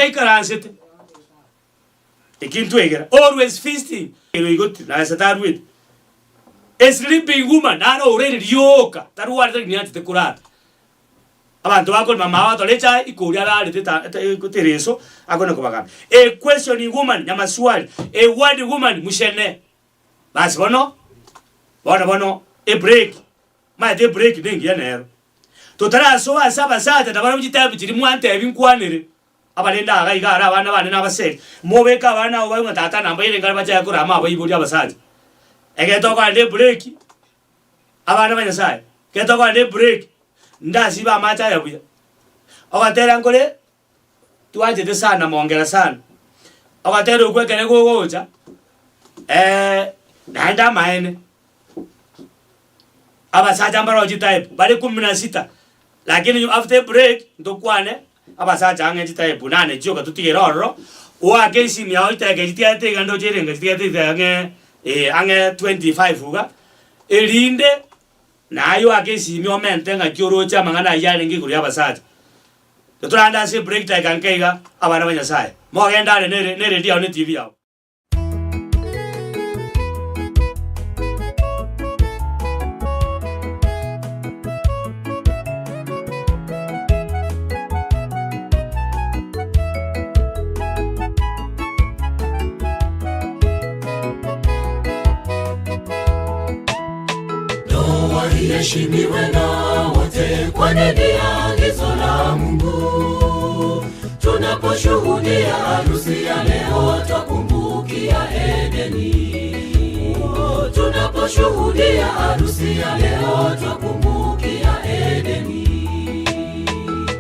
ikaransit ikintu egera always feasting igot na start with a sleeping woman na already yoka taruwa ni ati kurata abantu bako mama wato lecha ikuria la tereso akona kubaka a questioning woman nyama swali a word woman mushene basi bono a break ma de break dengi yanero totara so asaba sata tabara mujitabu kiri mwante ebinkwanire abalenda agayigara abana bane nabaseke mobeka abana obayunga tata namba ile ngala bacha yakura ama abayibuli abasaje egeto kwa de break abana banyasaye geto kwa de break ndazi ba macha yabuya abatera ngole tuaje de sana mongera sana abatera ukwekene gogocha nanda maene abasaje ambaro type bali 16 lakini after break ndokwane abasaje ange type nane joka tutiroro wa kesi miao itake tiate gando jerenga tiate ange ange 25 uga elinde nayo akesi mio mente nga kyorocha mangana yale ngi kuri abasaje tutulanda se break time kankeiga abana banyasaye mo genda ne radio ne tv yao Heshimiwe na wote kwa neno agizo la Mungu. Tunaposhuhudia harusi ya leo twakumbukia Edeni. Tunaposhuhudia harusi ya leo twakumbukia Edeni.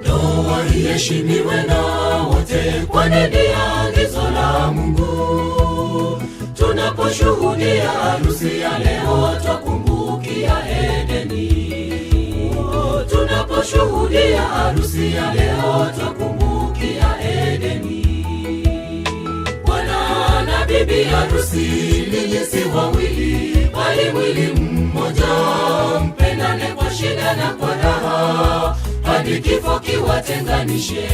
Ndoa iheshimiwe na wote kwa neno agizo la Mungu. Tunaposhuhudia harusi ya leo twakumbukia Edeni. Tunaposhuhudia harusi ya leo twakumbukia Edeni. Bwana na bibi harusi ninyi si wawili bali mwili mmoja, mpendane kwa shida na kwa raha hadi kifo kiwatenganishe.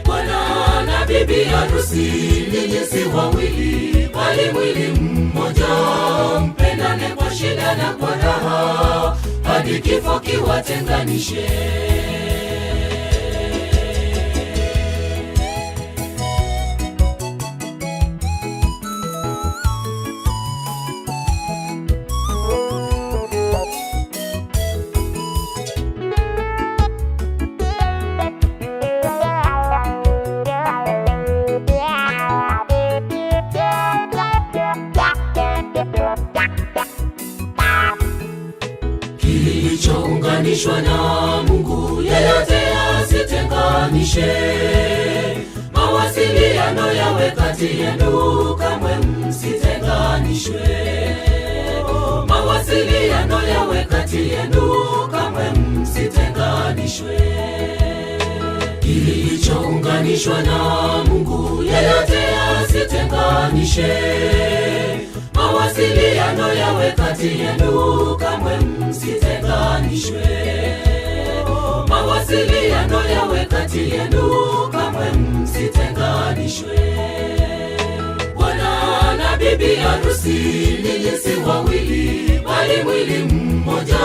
Bwana na bibi harusi ninyi si wawili bali mwili mmoja, mpendane kwa shida na kwa raha hadi kifo kiwatenganishe. Kilichounganishwa na Mungu yeyote asitenganishe. Mawasiliano yawe kati yenu, kamwe msitenganishwe. Mawasiliano yawe kati yenu, kamwe msitenganishwe. Kilichounganishwa na Mungu yeyote asitenganishe. Mawasiliano yawe kati yenu, kamwe msitenganishwe. Mawasiliano yawe kati yenu, kamwe msitenganishwe. Bwana na bibi harusi ninyi si wawili bali mwili mmoja,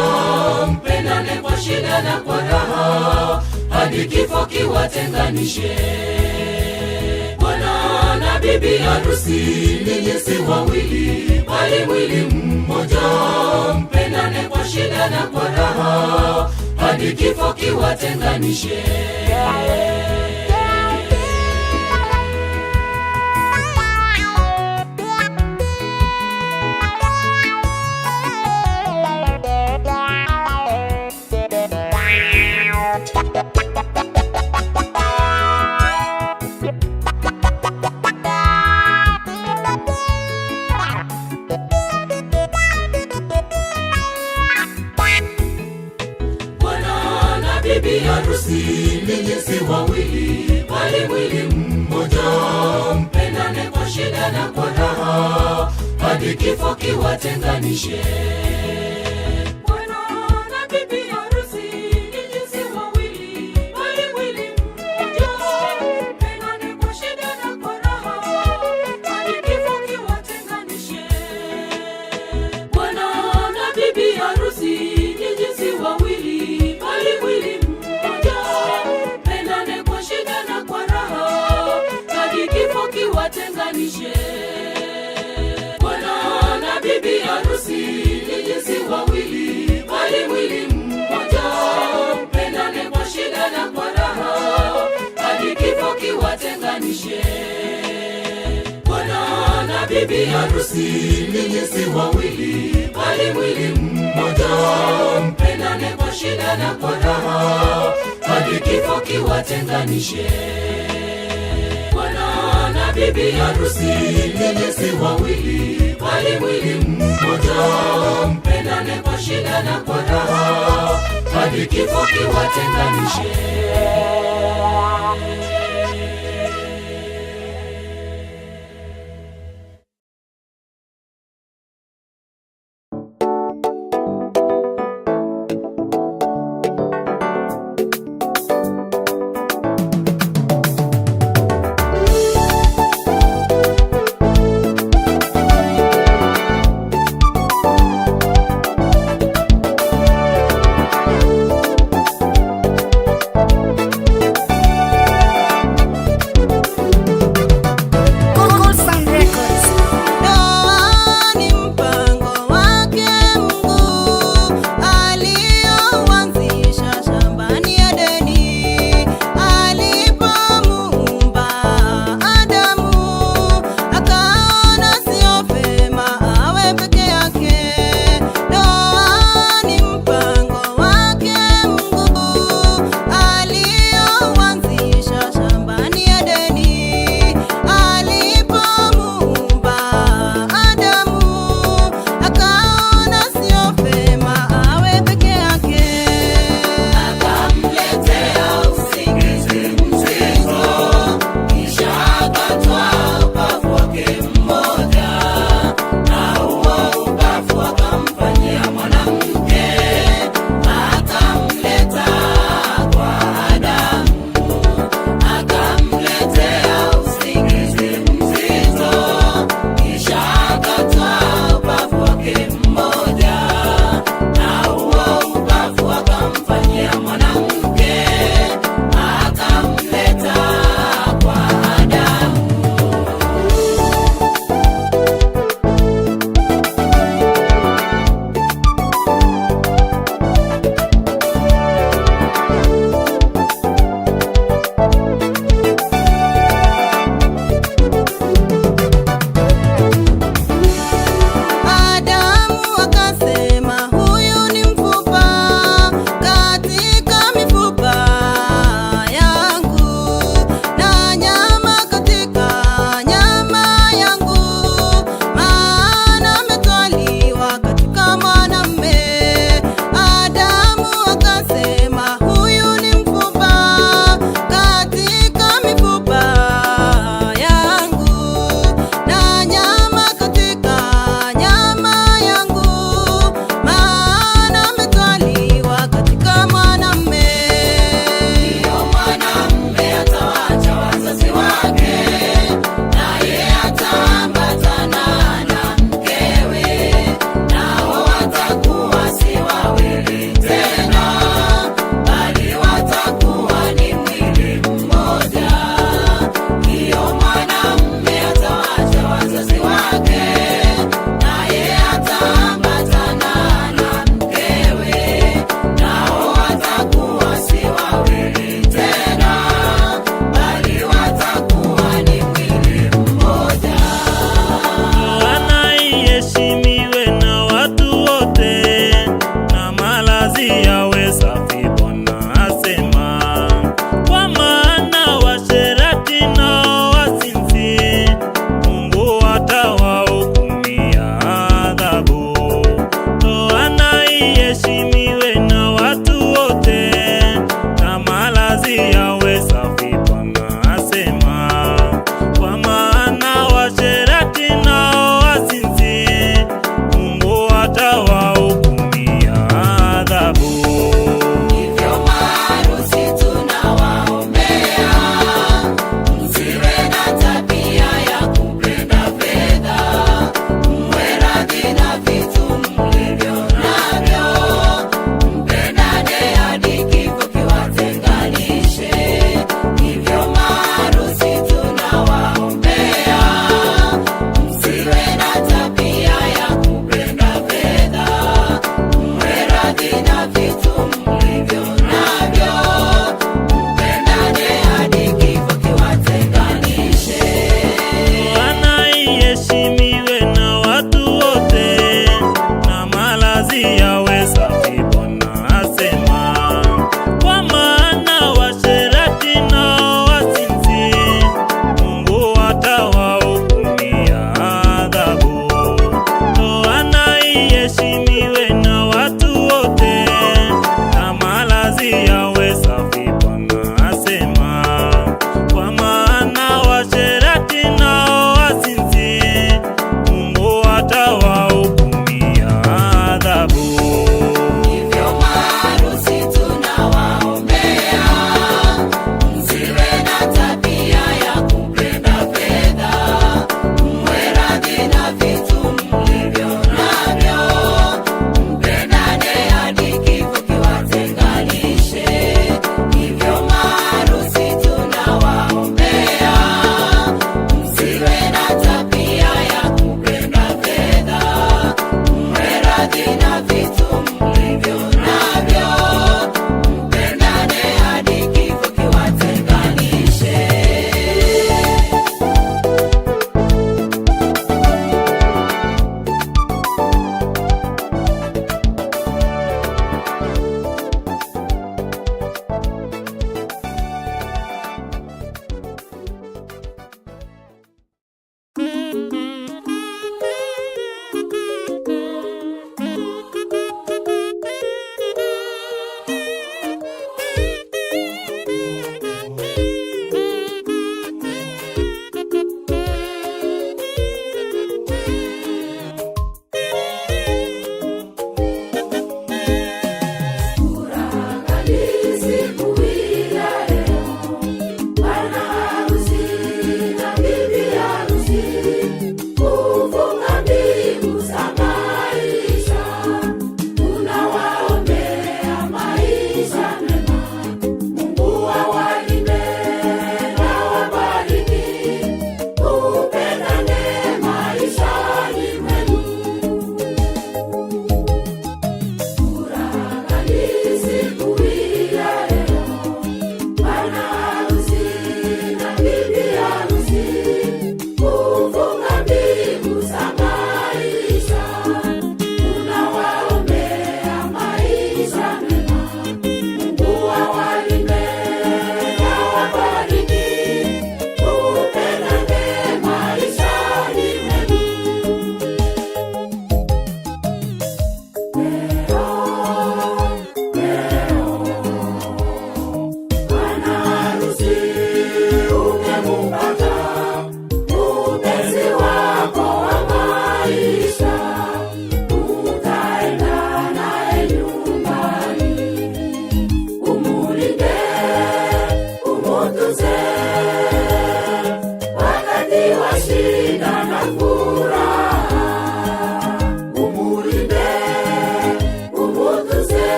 mpendane kwa shida na kwa raha hadi kifo kiwatenganishe. Bwana na bibi harusi ninyi si wawili bali mwili mmoja, mpendane kwa shida na kwa raha hadi kifo kiwatenganishe. Bibi harusi ninyi si wawili bali mwili mmoja, mpendane kwa shida na kwa raha hadi kifo kiwatenganishe. Bwana na bibi harusi ninyi si wawili bali mwili mmoja, kiwatenganishe. Bwana na bibi harusi ni jinsi wawili, bali mwili mmoja. Mpendane kwa shida na kwa raha, hadi kifo kiwatenganishe. Bwana na bibi harusi ni jinsi wawili, bali mwili mmoja. Mpendane kwa shida na kwa raha, hadi kifo kiwatenganishe. Bwana na bibi harusi ni jinsi wawili, bali mwili mmoja. Mpendane kwa shida na kwa raha, hadi kifo kiwatenganishe.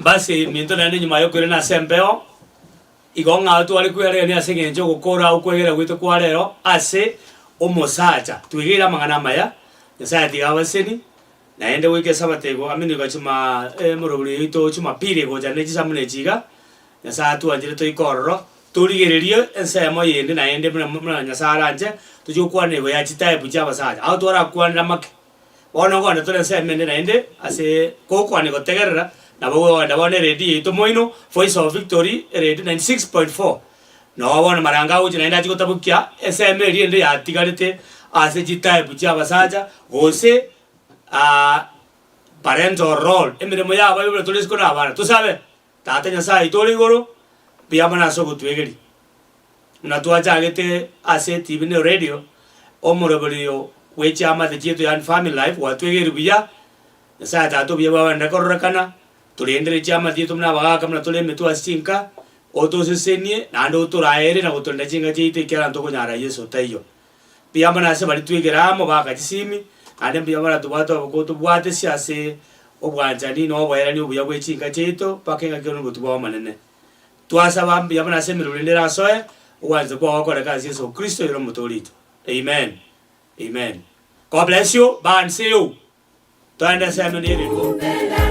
basi minto nende nyuma yo kwire na sempeo igonga atu ali kwere ni asenge njo gukora ukwegera gwito kwa rero ase omosacha twigira mangana maya nyasaye tigabaseni naende wike sabatego amini gachuma muroburi ito chuma pire goja nechi samune chiga nyasaye atu anjire to ikororo turigererie ensemo yende naende muna nyasaye anje tujukwa nego ya chitaye buja basacha auto ara kwanira make bono gona tole ensemo naende ase kokwa nego tegerera nabo ndabone ready ito moino Voice of Victory ready 96.4 no wabona maranga uji naenda chiko tabukia ensemo riende ya tigarete ase chitaye buja basacha gose parental role emiremo yabo bibule tulisiko nabana tusabe tata nyasaye itoli goro biyamana so gutwegeri unatuachagete ase TV ne radio omuroboliyo wechama the chito yan family life watwegeri biya nyasaye tato biya bawanda kororakana tuliendere chama chito mna baga mna tole metu asinka otosesenie nando turaere na gotonda chinga chito ikera ntoko nyara Yesu tayo biyamana se bali twegeramo baga chisimi ande biyamana tubato ko tubwate siase obwanjani no bwerani obuya bwechinga chito pakenga kyono gutubwa manene twasaba biyamana se mirulendera soe uwanze kwa wakora kazi Yesu Kristo yero mutolito. Amen. Amen. God bless you. Bye and see you. Tuende sema nini?